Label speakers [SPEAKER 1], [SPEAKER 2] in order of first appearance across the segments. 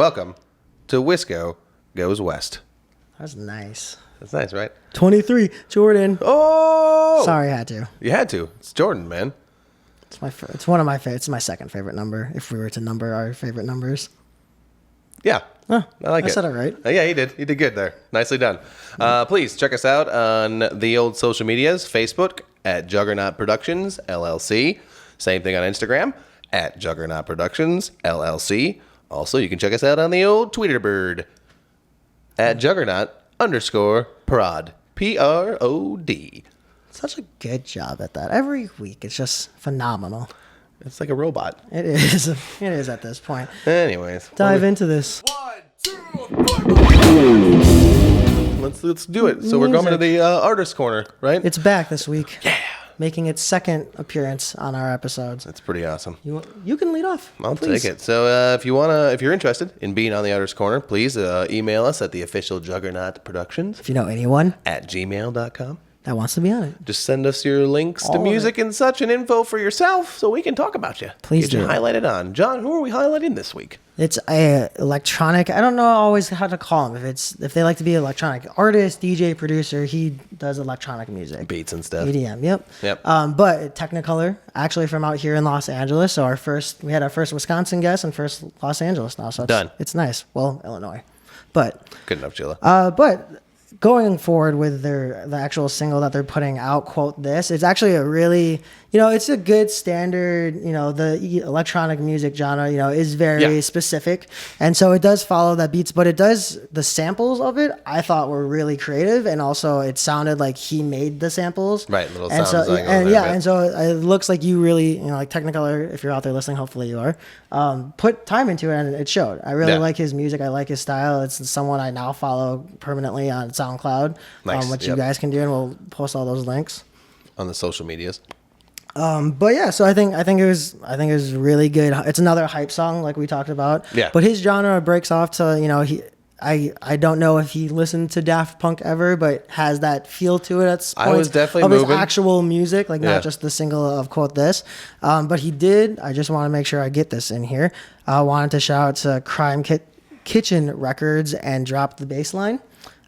[SPEAKER 1] Welcome to Wisco Goes West.
[SPEAKER 2] That's nice.
[SPEAKER 1] That's nice, right?
[SPEAKER 2] 23, Jordan.
[SPEAKER 1] Oh!
[SPEAKER 2] Sorry, I had to.
[SPEAKER 1] You had to. It's Jordan, man.
[SPEAKER 2] It's one of my favorites. It's my second favorite number, if we were to number our favorite numbers.
[SPEAKER 1] Yeah.
[SPEAKER 2] Oh,
[SPEAKER 1] I like it.
[SPEAKER 2] I said it right.
[SPEAKER 1] Yeah, you did. You did good there. Nicely done. Please check us out on the old social medias. Facebook at Juggernaut Productions, LLC. Same thing on Instagram at Juggernaut Productions, LLC. Also, you can check us out on the old Tweeter bird at Juggernaut_prod. PROD.
[SPEAKER 2] Such a good job at that. Every week, it's just phenomenal.
[SPEAKER 1] It's like a robot.
[SPEAKER 2] It is. It is at this point.
[SPEAKER 1] Anyways.
[SPEAKER 2] Dive into this.
[SPEAKER 1] 1, 2, 3. Let's do it. So we're going to the artist corner, right?
[SPEAKER 2] It's back this week.
[SPEAKER 1] Yeah.
[SPEAKER 2] Making its second appearance on our episodes.
[SPEAKER 1] That's pretty awesome.
[SPEAKER 2] You can lead off.
[SPEAKER 1] I'll
[SPEAKER 2] please.
[SPEAKER 1] take it. So if you're interested in being on the artist corner, please email us at the official Juggernaut Productions
[SPEAKER 2] If you know anyone
[SPEAKER 1] at gmail.com.
[SPEAKER 2] that wants to be on it,
[SPEAKER 1] Just send us your links to music and such and info for yourself so we can talk about you.
[SPEAKER 2] Please
[SPEAKER 1] Get you
[SPEAKER 2] do.
[SPEAKER 1] highlighted on. John, who are we highlighting this week?
[SPEAKER 2] it's a electronic. I don't know always how to call him. If they like to be electronic artist, DJ, producer, he does electronic music,
[SPEAKER 1] Beats and stuff.
[SPEAKER 2] EDM. Yep. But Technicolor, actually from out here in Los Angeles. So we had our first Wisconsin guest and first Los Angeles now. So
[SPEAKER 1] Done.
[SPEAKER 2] It's nice. Well, Illinois, but
[SPEAKER 1] Good enough, Sheila.
[SPEAKER 2] but going forward with the actual single that they're putting out, quote this, it's actually a really, it's a good standard, the electronic music genre, is very specific. And so it does follow that beats, but the samples of it, I thought were really creative. And also it sounded like he made the samples.
[SPEAKER 1] Right, little
[SPEAKER 2] and
[SPEAKER 1] sound
[SPEAKER 2] so,
[SPEAKER 1] design
[SPEAKER 2] and
[SPEAKER 1] over there,
[SPEAKER 2] yeah,
[SPEAKER 1] right?
[SPEAKER 2] and so it looks like you really, like Technicolor, if you're out there listening, hopefully you are, put time into it and it showed. I really like his music. I like his style. It's someone I now follow permanently on SoundCloud,
[SPEAKER 1] Nice.
[SPEAKER 2] which you guys can do, and we'll post all those links
[SPEAKER 1] On the social medias.
[SPEAKER 2] But yeah, so I think it was really good. It's another hype song like we talked about.
[SPEAKER 1] Yeah.
[SPEAKER 2] But his genre breaks off to I don't know if he listened to Daft Punk ever, but has that feel to it. That's
[SPEAKER 1] I was definitely
[SPEAKER 2] of
[SPEAKER 1] moving.
[SPEAKER 2] his actual music, like
[SPEAKER 1] Yeah.
[SPEAKER 2] not just the single of quote this. But he did. I just want to make sure I get this in here. I wanted to shout out to Crime Kitchen Records and Drop the Bassline.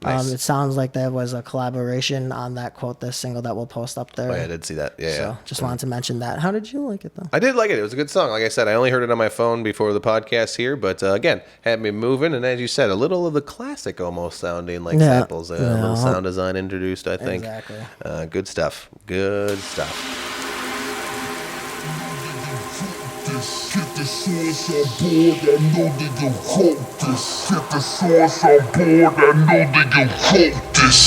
[SPEAKER 1] Nice.
[SPEAKER 2] It sounds like there was a collaboration on that quote this single that we'll post up there.
[SPEAKER 1] Oh, yeah, I did see that. Yeah,
[SPEAKER 2] So just wanted to mention that. How did you like it though?
[SPEAKER 1] I did like it. It was a good song. Like I said, I only heard it on my phone before the podcast here, but again, had me moving. And as you said, a little of the classic almost sounding like samples. A little sound design introduced, I think.
[SPEAKER 2] Exactly.
[SPEAKER 1] Good stuff. Good stuff.
[SPEAKER 3] Get the source on board, I know that you vote this. Get the source on board, I know that you vote this.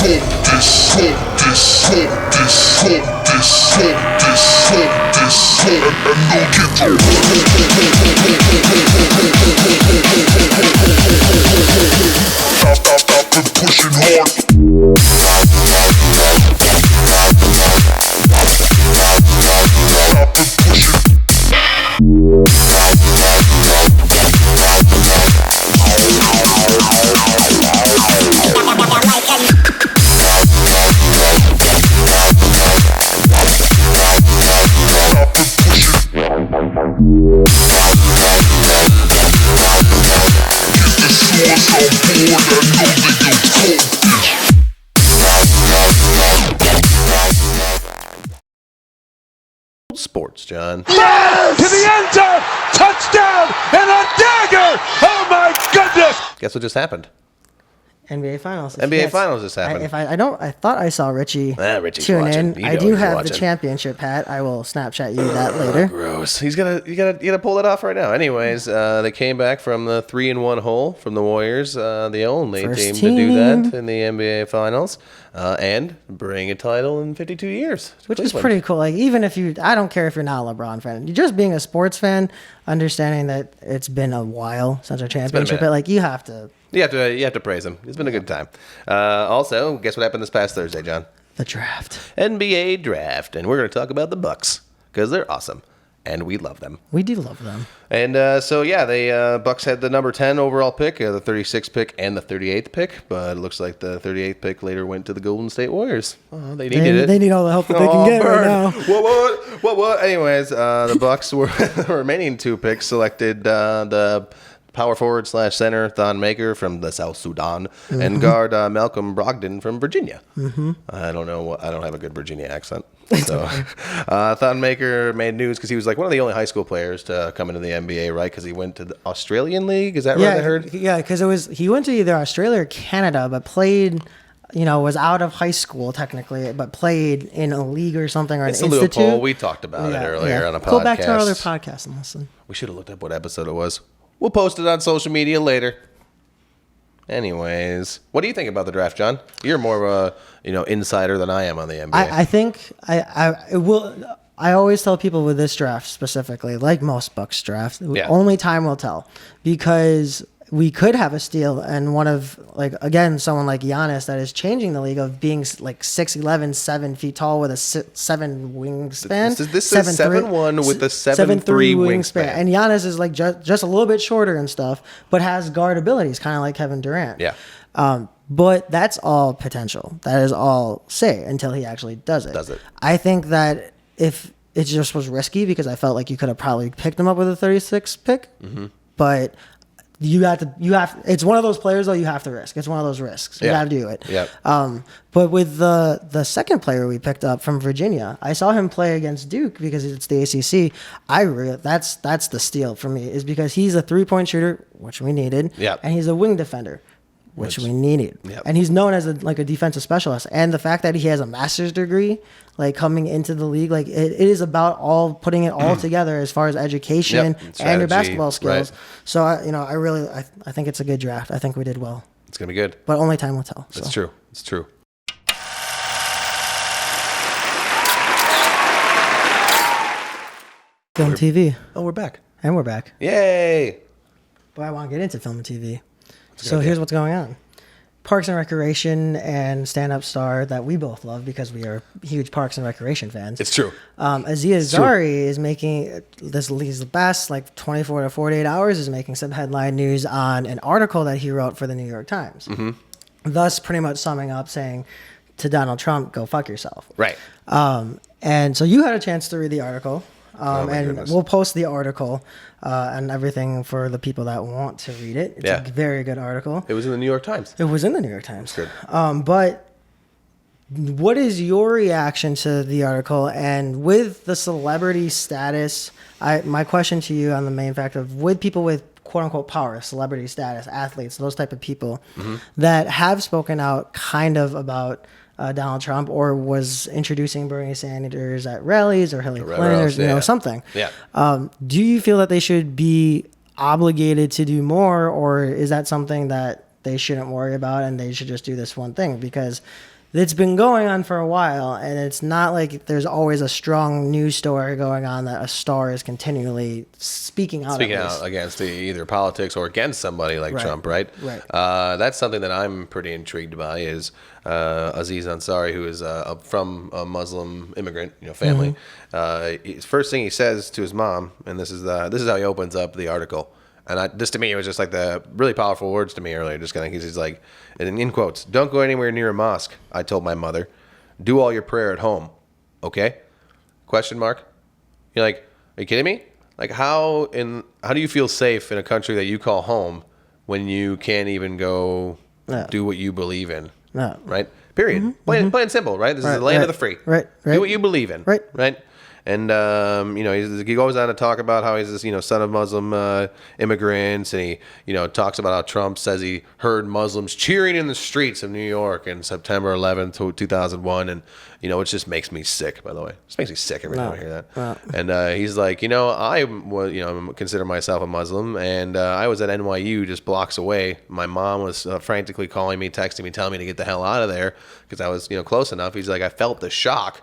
[SPEAKER 3] Vote this, vote this, vote this, vote this, vote this, vote this, vote. I know get I've been pushing hard. I've been pushing.
[SPEAKER 1] Sports, John.
[SPEAKER 4] To the end zone, touchdown, and a dagger! Oh my goodness!
[SPEAKER 1] Guess what just happened?
[SPEAKER 2] NBA Finals.
[SPEAKER 1] NBA Finals just happened.
[SPEAKER 2] I thought I saw Richie
[SPEAKER 1] Richie's
[SPEAKER 2] tune
[SPEAKER 1] watching.
[SPEAKER 2] in.
[SPEAKER 1] You
[SPEAKER 2] I
[SPEAKER 1] know
[SPEAKER 2] do
[SPEAKER 1] he's
[SPEAKER 2] have
[SPEAKER 1] watching.
[SPEAKER 2] the championship hat. I will Snapchat you that later.
[SPEAKER 1] Gross. You gotta pull it off right now. Anyways, they came back from the 3-1 hole from the Warriors, the only
[SPEAKER 2] First
[SPEAKER 1] team to do that
[SPEAKER 2] team.
[SPEAKER 1] in the NBA Finals, and bring a title in 52 years.
[SPEAKER 2] Which is
[SPEAKER 1] Cleveland.
[SPEAKER 2] pretty cool. Like even if I don't care if you're not a LeBron fan, you just being a sports fan, understanding that it's been a while since our championship,
[SPEAKER 1] minute.
[SPEAKER 2] but like you have to.
[SPEAKER 1] You have to praise him. It's been a good time. Also, guess what happened this past Thursday, John?
[SPEAKER 2] The draft.
[SPEAKER 1] NBA draft, and we're going to talk about the Bucks because they're awesome, and we love them.
[SPEAKER 2] We do love them.
[SPEAKER 1] And the Bucks had the number 10 overall pick, the 36th pick, and the 38th pick. But it looks like the 38th pick later went to the Golden State Warriors. Oh, they needed it.
[SPEAKER 2] They need all the help that they can get right now.
[SPEAKER 1] What? Anyways, the Bucks were the remaining two picks selected the power forward / center Thon Maker from the South Sudan, and guard Malcolm Brogdon from Virginia. I don't know. I don't have a good Virginia accent. So Thon Maker made news because he was like one of the only high school players to come into the NBA, right? Because he went to the Australian League. Is that right? I heard.
[SPEAKER 2] Yeah, because he went to either Australia or Canada, but played. Was out of high school technically, but played in a league or something or
[SPEAKER 1] it's
[SPEAKER 2] an
[SPEAKER 1] a
[SPEAKER 2] institute.
[SPEAKER 1] loophole. We talked about it earlier on a podcast.
[SPEAKER 2] Go back to our other podcast and listen.
[SPEAKER 1] We should have looked up what episode it was. We'll post it on social media later. Anyways, what do you think about the draft, John? You're more of a insider than I am on the NBA.
[SPEAKER 2] I think it will. I always tell people with this draft specifically, like most Bucks drafts, only time will tell, because we could have a steal and one of someone like Giannis that is changing the league of being like 6'11", 7 feet tall with a 7 wingspan.
[SPEAKER 1] This is 7'1" with a 7'3" wingspan.
[SPEAKER 2] And Giannis is like just a little bit shorter and stuff, but has guard abilities, kind of like Kevin Durant.
[SPEAKER 1] Yeah.
[SPEAKER 2] But that's all potential. That is all say until he actually does it. I think that if it just was risky, because I felt like you could have probably picked him up with a 36 pick, but it's one of those players though you have to risk. It's one of those risks. You got to do it.
[SPEAKER 1] Yeah.
[SPEAKER 2] But with the second player we picked up from Virginia, I saw him play against Duke because it's the ACC. That's the steal for me, is because he's a 3-point shooter, which we needed.
[SPEAKER 1] Yeah.
[SPEAKER 2] And he's a wing defender, which we needed.
[SPEAKER 1] Yep.
[SPEAKER 2] And he's known as a defensive specialist. And the fact that he has a master's degray, coming into the league, it is about putting it all together as far as education and your basketball skills. Right. So I think it's a good draft. I think we did well.
[SPEAKER 1] It's gonna be good,
[SPEAKER 2] but only time will tell.
[SPEAKER 1] It's true. It's true.
[SPEAKER 2] Film TV.
[SPEAKER 1] Oh, we're back.
[SPEAKER 2] And we're back.
[SPEAKER 1] Yay!
[SPEAKER 2] But I want to get into film and TV. So here's what's going on. Parks and Recreation and stand-up star that we both love because we are huge Parks and Recreation fans.
[SPEAKER 1] It's true.
[SPEAKER 2] Aziz Ansari is making he's the best 24 to 48 hours is making some headline news on an article that he wrote for the New York Times. Thus pretty much summing up saying to Donald Trump, go fuck yourself.
[SPEAKER 1] Right.
[SPEAKER 2] And so you had a chance to read the article. And
[SPEAKER 1] goodness.
[SPEAKER 2] We'll post the article and everything for the people that want to read it. It's a very good article.
[SPEAKER 1] It was in the New York Times.
[SPEAKER 2] It was in the New York Times.
[SPEAKER 1] Good.
[SPEAKER 2] But what is your reaction to the article? And with the celebrity status, my question to you on the main fact of with people with quote unquote power, celebrity status, athletes, those type of people that have spoken out kind of about Donald Trump or was introducing Bernie Sanders at rallies or Hillary Clinton or something.
[SPEAKER 1] Yeah.
[SPEAKER 2] Do you feel that they should be obligated to do more, or is that something that they shouldn't worry about and they should just do this one thing? Because it's been going on for a while, and it's not like there's always a strong news story going on that a star is continually speaking out
[SPEAKER 1] against either politics or against somebody like Trump, right?
[SPEAKER 2] Right.
[SPEAKER 1] That's something that I'm pretty intrigued by is Aziz Ansari, who is from a Muslim immigrant family. His first thing he says to his mom, and this is how he opens up the article. And this to me, it was just like the really powerful words to me earlier. Just kind of, he's like, in quotes, "Don't go anywhere near a mosque, I told my mother. Do all your prayer at home, okay?" Question mark. You're like, are you kidding me? Like, how do you feel safe in a country that you call home when you can't even go do what you believe in?
[SPEAKER 2] No.
[SPEAKER 1] Right? Period. Plain and simple, right? This is the land of the free.
[SPEAKER 2] Right.
[SPEAKER 1] Do what you believe in.
[SPEAKER 2] Right.
[SPEAKER 1] And he goes on to talk about how he's this son of Muslim immigrants, and he talks about how Trump says he heard Muslims cheering in the streets of New York in September 11th, 2001, and it just makes me sick. By the way, it just makes me sick every time I hear that. And he's like, I consider myself a Muslim, and I was at NYU just blocks away. My mom was frantically calling me, texting me, telling me to get the hell out of there because I was close enough. He's like, I felt the shock.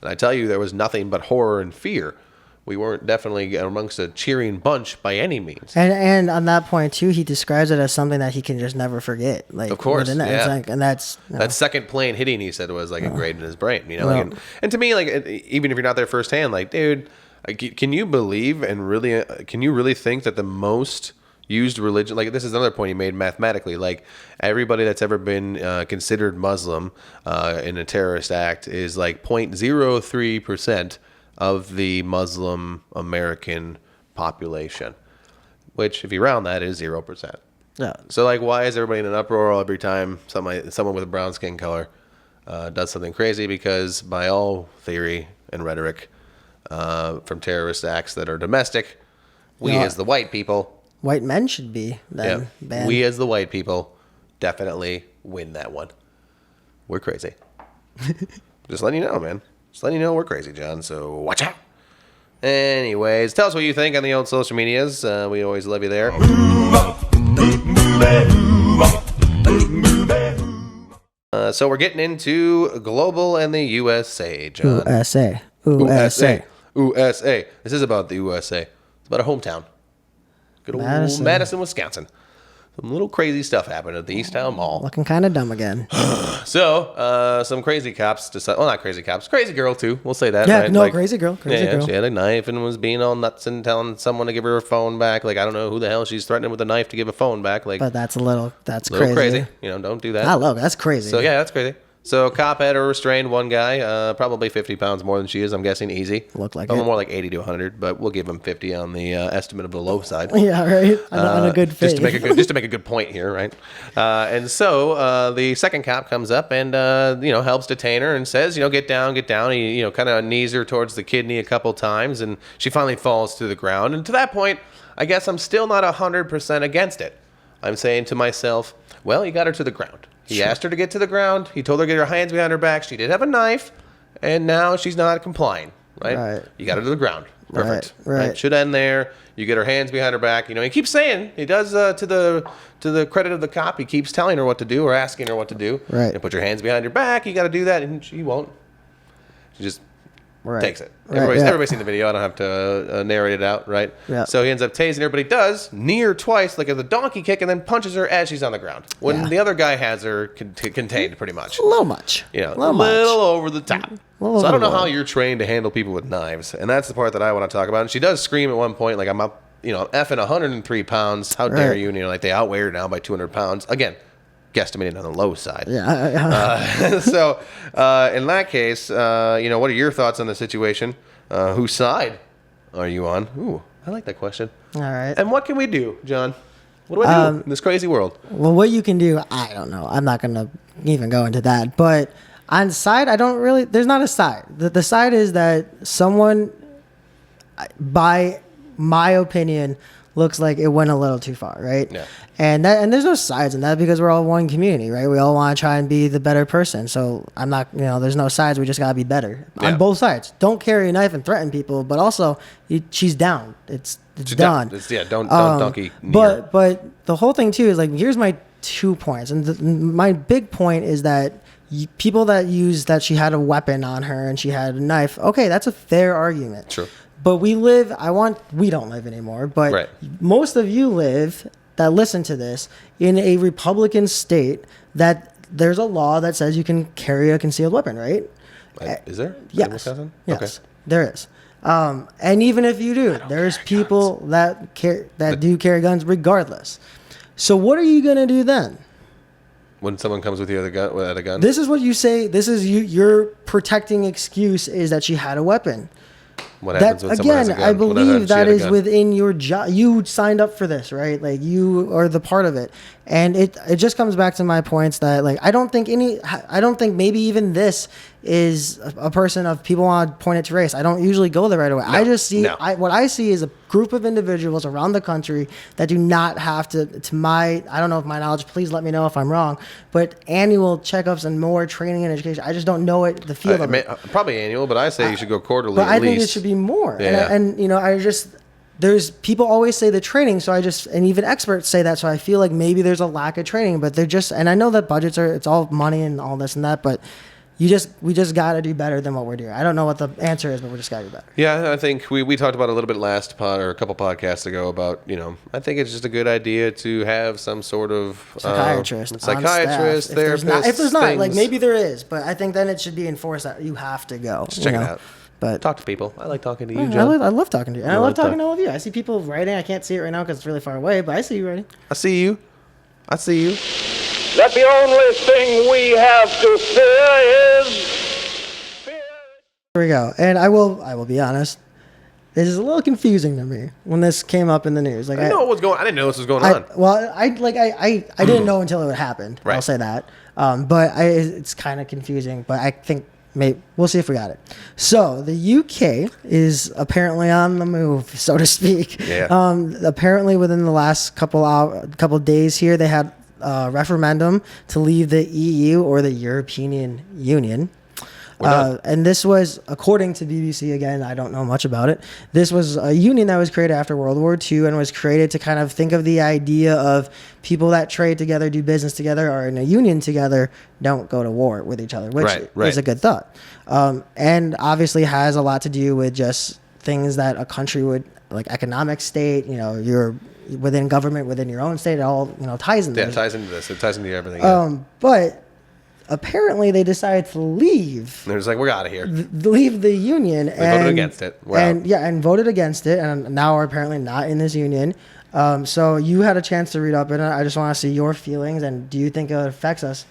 [SPEAKER 1] And I tell you, there was nothing but horror and fear. We weren't definitely amongst a cheering bunch by any means.
[SPEAKER 2] And on that point, too, he describes it as something that he can just never forget.
[SPEAKER 1] Of course,
[SPEAKER 2] that. And that's...
[SPEAKER 1] That second plane hitting, he said, was like ingrained in his brain. And to me, even if you're not there firsthand, dude, can you believe and really... can you really think that the most... used religion, this is another point he made mathematically, everybody that's ever been considered Muslim in a terrorist act is 0.03% of the Muslim American population. which if you round that is 0%.
[SPEAKER 2] Yeah.
[SPEAKER 1] So like, why is everybody in an uproar every time someone with a brown skin color does something crazy? Because by all theory and rhetoric from terrorist acts that are domestic, we as the white people,
[SPEAKER 2] white men should be then banned.
[SPEAKER 1] We as the white people definitely win that one. We're crazy. Just letting you know, man. Just letting you know we're crazy, John. So watch out. Anyways, tell us what you think on the old social medias. We always love you there. So we're getting into global and the USA, John.
[SPEAKER 2] USA.
[SPEAKER 1] This is about the USA. It's about our hometown. Good old Madison, Wisconsin. Some little crazy stuff happened at the East Town Mall.
[SPEAKER 2] Looking kind of dumb again.
[SPEAKER 1] So, some crazy cops decided, well, not crazy cops, crazy girl too. We'll say that.
[SPEAKER 2] Yeah,
[SPEAKER 1] right?
[SPEAKER 2] no, crazy girl. Crazy girl.
[SPEAKER 1] She had a knife and was being all nuts and telling someone to give her phone back. Like, I don't know who the hell she's threatening with a knife to give a phone back. Like,
[SPEAKER 2] But that's
[SPEAKER 1] a little crazy. You know, don't do that.
[SPEAKER 2] I love it. That's crazy.
[SPEAKER 1] So, yeah, that's crazy. So a cop had her restrained, one guy, probably 50 pounds more than she is, I'm guessing, easy.
[SPEAKER 2] Looked like
[SPEAKER 1] probably
[SPEAKER 2] it.
[SPEAKER 1] more like 80 to 100, but we'll give him 50 on the estimate of the low side.
[SPEAKER 2] Yeah, right. On a good faith.
[SPEAKER 1] Just to make a good point here, right? And so the second cop comes up and helps detain her and says, get down. He kind of knees her towards the kidney a couple times, and she finally falls to the ground. And to that point, I guess I'm still not 100% against it. I'm saying to myself, well, he got her to the ground. He asked her to get to the ground. He told her to get her hands behind her back. She did have a knife, and now she's not complying. Right? You got her to the ground. Perfect.
[SPEAKER 2] Right.
[SPEAKER 1] Should end there. You get her hands behind her back. He keeps saying, he does to the credit of the cop, he keeps telling her what to do or asking her what to do.
[SPEAKER 2] Right.
[SPEAKER 1] Put your hands behind your back. You got to do that, and she won't. She just takes it. Everybody's seen the video. I don't have to narrate it out, right?
[SPEAKER 2] Yeah.
[SPEAKER 1] So he ends up tasing her, but he does knee her twice, like a donkey kick, and then punches her as she's on the ground. When the other guy has her contained, pretty much.
[SPEAKER 2] A little much.
[SPEAKER 1] A little over the top. So I don't know how you're trained to handle people with knives, and that's the part that I want to talk about. And she does scream at one point, like, I'm up, I'm effing 103 pounds. How dare you? And, like, they outweigh her now by 200 pounds. Again, guesstimated on the low side. So in that case, what are your thoughts on the situation? Whose side are you on? Ooh, I like that question.
[SPEAKER 2] All right.
[SPEAKER 1] And what can we do, John? What do I do in this crazy world?
[SPEAKER 2] Well, what you can do, I don't know. I'm not going to even go into that. But on side, there's not a side. The side is that someone, by my opinion, looks like it went a little too far, right?
[SPEAKER 1] Yeah.
[SPEAKER 2] And there's no sides in that because we're all one community, right? We all want to try and be the better person. So I'm not, there's no sides. We just gotta be better on both sides. Don't carry a knife and threaten people, but also she's down. It's done.
[SPEAKER 1] Don't donkey.
[SPEAKER 2] But the whole thing too is like, here's my 2 points, and my big point is that people that use that she had a weapon on her and she had a knife. Okay, that's a fair argument.
[SPEAKER 1] Sure.
[SPEAKER 2] But we don't live anymore, but most of you live that listen to this in a Republican state that there's a law that says you can carry a concealed weapon, right?
[SPEAKER 1] Is there?
[SPEAKER 2] Yes.
[SPEAKER 1] In
[SPEAKER 2] Yes,
[SPEAKER 1] okay.
[SPEAKER 2] there is. And even if you do, there's people that do carry guns regardless. So what are you going to do then?
[SPEAKER 1] When someone comes with you at a gun?
[SPEAKER 2] This is what you say. This is your protecting excuse is that she had a weapon.
[SPEAKER 1] What happens when someone has a gun?
[SPEAKER 2] I believe that is within your job. You signed up for this, right? Like you are the part of it. And it just comes back to my points that like I don't think maybe even this is a person of people want to point it to race. I don't usually go there right away. I just see what I see is a group of individuals around the country that do not have to I don't know if my knowledge, please let me know if I'm wrong, but annual checkups and more training and education. I just don't know the field of it.
[SPEAKER 1] Probably annual, but I say you should go quarterly
[SPEAKER 2] but
[SPEAKER 1] at least.
[SPEAKER 2] I think it should be more.
[SPEAKER 1] Yeah.
[SPEAKER 2] And there's people always say the training, and even experts say that, so I feel like maybe there's a lack of training, but and I know that budgets it's all money and all this and that, but we just got to do better than what we're doing. I don't know what the answer is, but we just got to do better.
[SPEAKER 1] Yeah, I think we talked about it a little bit last pod or a couple podcasts ago about, I think it's just a good idea to have some sort of
[SPEAKER 2] psychiatrist,
[SPEAKER 1] therapist.
[SPEAKER 2] If there's not, like maybe there is, but I think then it should be enforced that you have to go.
[SPEAKER 1] Just check it out.
[SPEAKER 2] But
[SPEAKER 1] talk to people. I like talking to you, Joe.
[SPEAKER 2] I love talking to you. And I love talking to all of you. I see people writing. I can't see it right now because it's really far away, but I see you writing.
[SPEAKER 1] I see you.
[SPEAKER 4] That the only thing we have to fear is fear.
[SPEAKER 2] Here we go. And I will be honest. This is a little confusing to me when this came up in the news. Like
[SPEAKER 1] I didn't know what was going. I didn't know this was going on.
[SPEAKER 2] Well, I didn't know until it happened.
[SPEAKER 1] Right.
[SPEAKER 2] I'll say that. But it's kind of confusing. But I think maybe we'll see if we got it. So the UK is apparently on the move, so to speak.
[SPEAKER 1] Yeah.
[SPEAKER 2] Apparently, within the last couple days here, they had a referendum to leave the EU or the European Union. And this was, according to BBC, again, I don't know much about it. This was a union that was created after World War II and was created to kind of think of the idea of people that trade together, do business together, are in a union together, don't go to war with each other, which is a good thought. And obviously has a lot to do with just things that a country would, like economic state, you're within government, within your own state, it all, ties into this.
[SPEAKER 1] Yeah, it ties into this. It ties into everything.
[SPEAKER 2] But apparently they decided to leave.
[SPEAKER 1] They're just like, we're out of here.
[SPEAKER 2] Leave the union.
[SPEAKER 1] They voted against it. Wow.
[SPEAKER 2] And voted against it, and now are apparently not in this union. So you had a chance to read up in it. I just want to see your feelings, and do you think it affects us?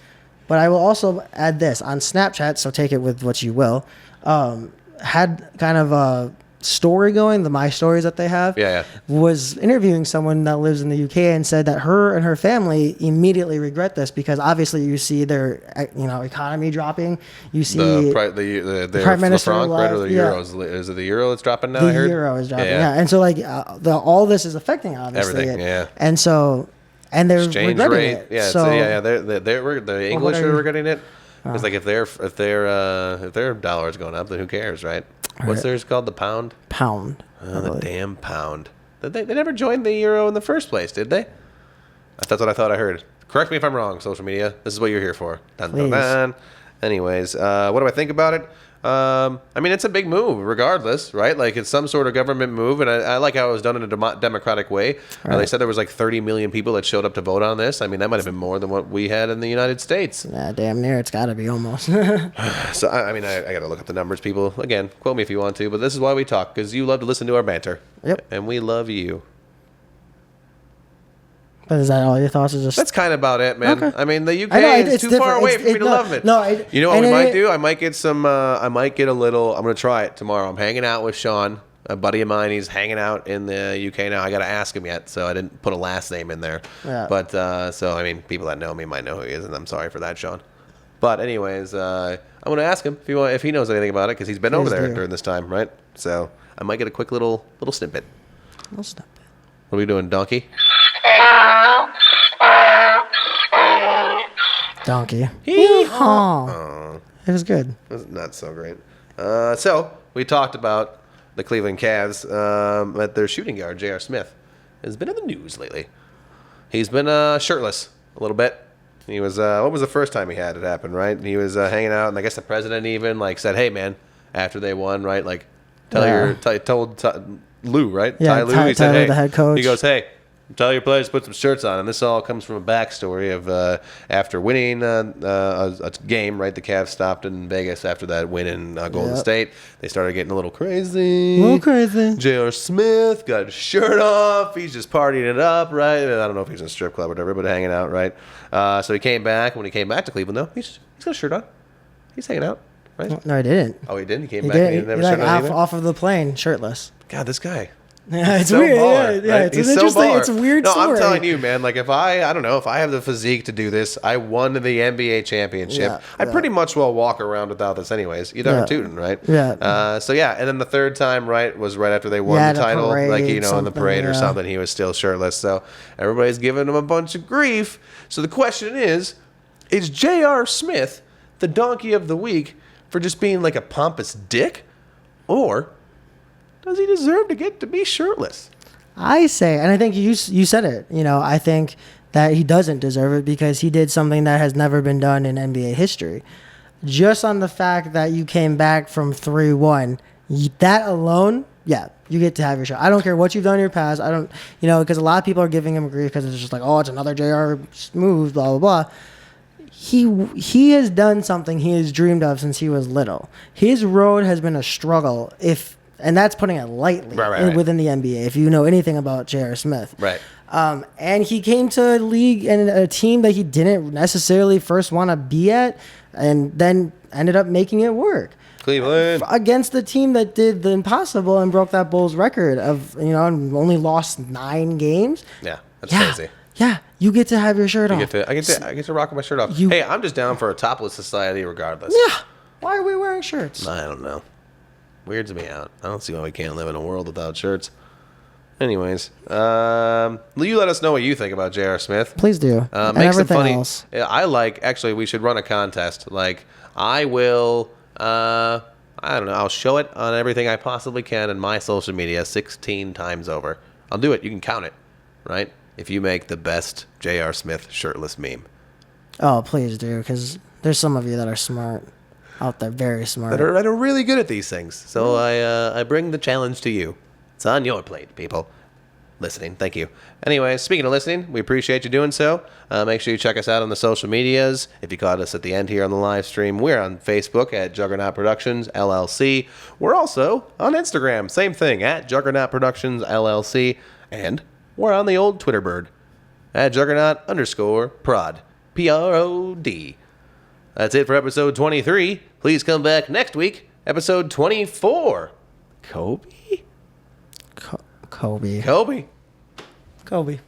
[SPEAKER 2] But I will also add this on Snapchat, so take it with what you will. Had kind of a story going, the My Stories that they have, was interviewing someone that lives in the UK and said that her and her family immediately regret this because obviously you see their economy dropping. You see
[SPEAKER 1] the
[SPEAKER 2] Prime Minister
[SPEAKER 1] franc, right, or the euros. Is it the euro that's dropping now?
[SPEAKER 2] The euro is dropping, and so all this is affecting obviously
[SPEAKER 1] everything,
[SPEAKER 2] and so they're
[SPEAKER 1] exchange
[SPEAKER 2] regretting
[SPEAKER 1] rate,
[SPEAKER 2] it. So
[SPEAKER 1] they're the English are regretting it. It's like if their dollar is going up, then who cares, right? What's theirs called? The pound?
[SPEAKER 2] Pound.
[SPEAKER 1] The damn pound. They never joined the euro in the first place, did they? That's what I thought I heard. Correct me if I'm wrong, social media. This is what you're here for. Dun, dun, dun. Anyways, what do I think about it? I mean, it's a big move, regardless, right? Like, it's some sort of government move, and I like how it was done in a democratic way.
[SPEAKER 2] Right.
[SPEAKER 1] They said there was like 30 million people that showed up to vote on this. I mean, that might have been more than what we had in the United States.
[SPEAKER 2] Yeah, damn near. It's got to be almost.
[SPEAKER 1] So, I mean, I got to look up the numbers, people. Again, quote me if you want to, but this is why we talk, because you love to listen to our banter.
[SPEAKER 2] Yep.
[SPEAKER 1] And we love you.
[SPEAKER 2] But is that all your thoughts? Is just
[SPEAKER 1] That's kind of about it, man.
[SPEAKER 2] Okay.
[SPEAKER 1] I mean, the UK
[SPEAKER 2] it's
[SPEAKER 1] is too far
[SPEAKER 2] different.
[SPEAKER 1] away for me to love it. You know what we might do? I might get some. I might get a little. I'm gonna try it tomorrow. I'm hanging out with Sean, a buddy of mine. He's hanging out in the UK now. I gotta ask him yet, so I didn't put a last name in there.
[SPEAKER 2] Yeah.
[SPEAKER 1] But so I mean, people that know me might know who he is, and I'm sorry for that, Sean. But anyways, I'm gonna ask him if he knows anything about it because he's been over there during this time, right? So I might get a quick little snippet.
[SPEAKER 2] Little snippet.
[SPEAKER 1] What are we doing, donkey?
[SPEAKER 2] Donkey. Hee-haw. It was good.
[SPEAKER 1] It was not so great. So we talked about the Cleveland Cavs, that their shooting guard, J.R. Smith, has been in the news lately. He's been shirtless a little bit. He was, what was the first time he had it happen, right? He was hanging out, and I guess the president even said, "Hey, man," after they won, right? Told Lou, right?
[SPEAKER 2] Yeah,
[SPEAKER 1] Ty Lue. He said, "Hey,"
[SPEAKER 2] the head coach.
[SPEAKER 1] He goes, "Hey, tell your players to put some shirts on." And this all comes from a backstory of after winning a game, right? The Cavs stopped in Vegas after that win in Golden State. They started getting a little crazy. J.R. Smith got his shirt off. He's just partying it up, right? I don't know if he's in a strip club or whatever, but hanging out, right? So he came back. When he came back to Cleveland, though, he's got a shirt on. He's hanging out, right?
[SPEAKER 2] No, he didn't.
[SPEAKER 1] Oh, he didn't? He came back and he didn't have a shirt on either?
[SPEAKER 2] Off of the plane, shirtless.
[SPEAKER 1] God, this guy.
[SPEAKER 2] Yeah, it's
[SPEAKER 1] so
[SPEAKER 2] weird.
[SPEAKER 1] Baller,
[SPEAKER 2] Yeah,
[SPEAKER 1] right?
[SPEAKER 2] it's
[SPEAKER 1] He's
[SPEAKER 2] interesting.
[SPEAKER 1] So
[SPEAKER 2] It's a weird
[SPEAKER 1] no,
[SPEAKER 2] story.
[SPEAKER 1] I'm telling you, man. Like if I have the physique to do this, I won the NBA championship. I'd pretty much well walk around without this, anyways. You darn tootin', right?
[SPEAKER 2] Yeah.
[SPEAKER 1] So yeah, and then the third time, right, was right after they won the title, in the parade or something. He was still shirtless. So everybody's giving him a bunch of grief. So the question is J.R. Smith the donkey of the week for just being like a pompous dick, or does he deserve to get to be shirtless?
[SPEAKER 2] I say, and I think you said it, I think that he doesn't deserve it because he did something that has never been done in NBA history. Just on the fact that you came back from 3-1, that alone, you get to have your shot. I don't care what you've done in your past. I don't, because a lot of people are giving him grief because it's just like, oh, it's another JR move, blah, blah, blah. He has done something he has dreamed of since he was little. His road has been a struggle, and that's putting it lightly within the NBA, if you know anything about J.R. Smith.
[SPEAKER 1] Right.
[SPEAKER 2] And he came to a league and a team that he didn't necessarily first want to be at, and then ended up making it work.
[SPEAKER 1] Cleveland.
[SPEAKER 2] against the team that did the impossible and broke that Bulls record of, and only lost 9 games.
[SPEAKER 1] Yeah, that's crazy.
[SPEAKER 2] Yeah, you get to have your shirt off.
[SPEAKER 1] I get to rock my shirt off. Hey, I'm just down for a topless society regardless.
[SPEAKER 2] Yeah. Why are we wearing shirts?
[SPEAKER 1] I don't know. Weirds me out. I don't see why we can't live in a world without shirts. Anyways, you let us know what you think about J.R. Smith.
[SPEAKER 2] Please do. And
[SPEAKER 1] Make some
[SPEAKER 2] everything
[SPEAKER 1] funny.
[SPEAKER 2] else.
[SPEAKER 1] Actually, we should run a contest. Like, I will. I don't know. I'll show it on everything I possibly can in my social media 16 times over. I'll do it. You can count it, right? If you make the best J.R. Smith shirtless meme.
[SPEAKER 2] Oh, please do, because there's some of you that are smart out there, very smart.
[SPEAKER 1] That are really good at these things. So I bring the challenge to you. It's on your plate, people. Listening. Thank you. Anyways, speaking of listening, we appreciate you doing so. Make sure you check us out on the social medias. If you caught us at the end here on the live stream, we're on Facebook at Juggernaut Productions, LLC. We're also on Instagram. Same thing, at Juggernaut Productions, LLC. And we're on the old Twitter bird at Juggernaut_prod. PROD. That's it for episode 23. Please come back next week, episode 24. Kobe?
[SPEAKER 2] Kobe.
[SPEAKER 1] Kobe.
[SPEAKER 2] Kobe.